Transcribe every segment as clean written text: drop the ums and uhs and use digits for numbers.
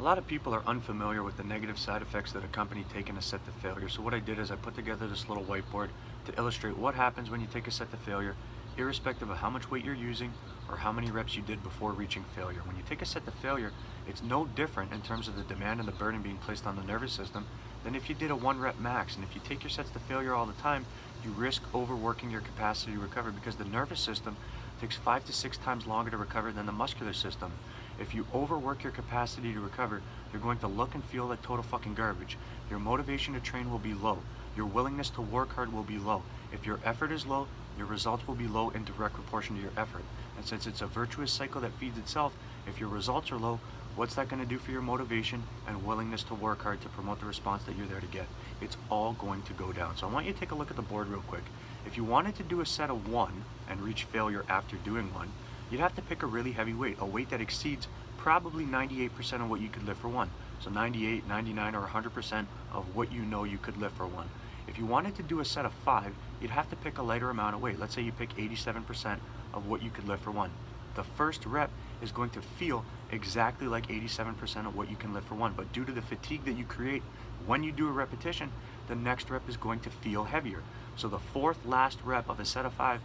A lot of people are unfamiliar with the negative side effects that accompany taking a set to failure. So what I did is I put together this little whiteboard to illustrate what happens when you take a set to failure, irrespective of how much weight you're using or how many reps you did before reaching failure. When you take a set to failure, it's no different in terms of the demand and the burden being placed on the nervous system than if you did a 1 rep max. And if you take your sets to failure all the time, you risk overworking your capacity to recover because the nervous system takes 5 to 6 times longer to recover than the muscular system. If you overwork your capacity to recover, you're going to look and feel like total fucking garbage. Your motivation to train will be low. Your willingness to work hard will be low. If your effort is low, your results will be low in direct proportion to your effort. And since it's a virtuous cycle that feeds itself, if your results are low, what's that going to do for your motivation and willingness to work hard to promote the response that you're there to get? It's all going to go down. So I want you to take a look at the board real quick. If you wanted to do a set of 1 and reach failure after doing 1, you'd have to pick a really heavy weight, a weight that exceeds probably 98% of what you could lift for 1. So 98, 99, or 100% of what you know you could lift for 1. If you wanted to do a set of 5, you'd have to pick a lighter amount of weight. Let's say you pick 87% of what you could lift for 1. The first rep is going to feel exactly like 87% of what you can lift for 1, but due to the fatigue that you create when you do a repetition, the next rep is going to feel heavier. So the fourth last rep of a set of 5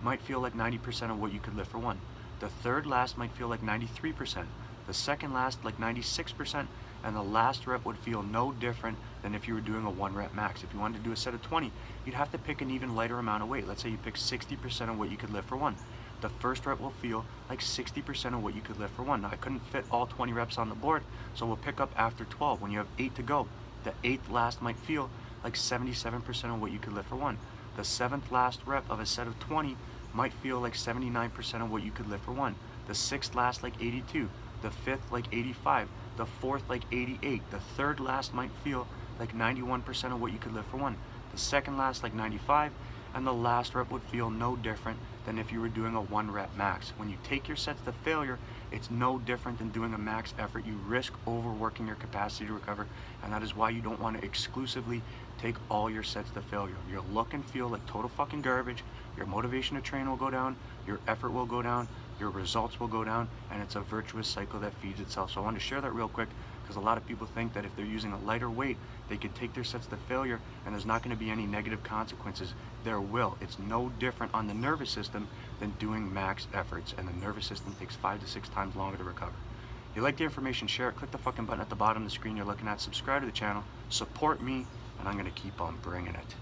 might feel like 90% of what you could lift for 1. The third last might feel like 93%. The second last like 96%, and the last rep would feel no different than if you were doing a 1 rep max. If you wanted to do a set of 20, you'd have to pick an even lighter amount of weight. Let's say you pick 60% of what you could lift for 1. The first rep will feel like 60% of what you could lift for 1. Now I couldn't fit all 20 reps on the board, so we'll pick up after 12. When you have 8 to go, the 8th last might feel like 77% of what you could lift for 1. The 7th last rep of a set of 20 might feel like 79% of what you could lift for 1. The 6th last like 82. The 5th like 85. The 4th like 88. The 3rd last might feel like 91% of what you could lift for 1. The 2nd last like 95. And the last rep would feel no different than if you were doing a 1 rep max. When you take your sets to failure, it's no different than doing a max effort. You risk overworking your capacity to recover, and that is why you don't want to exclusively take all your sets to failure. You'll look and feel like total fucking garbage. Your motivation to train will go down, your effort will go down, your results will go down, and it's a virtuous cycle that feeds itself. So I wanted to share that real quick because a lot of people think that if they're using a lighter weight, they could take their sets to failure and there's not going to be any negative consequences. There will. It's no different on the nervous system than doing max efforts, and the nervous system takes 5 to 6 times longer to recover. If you like the information, share it. Click the fucking button at the bottom of the screen you're looking at. Subscribe to the channel. Support me, and I'm going to keep on bringing it.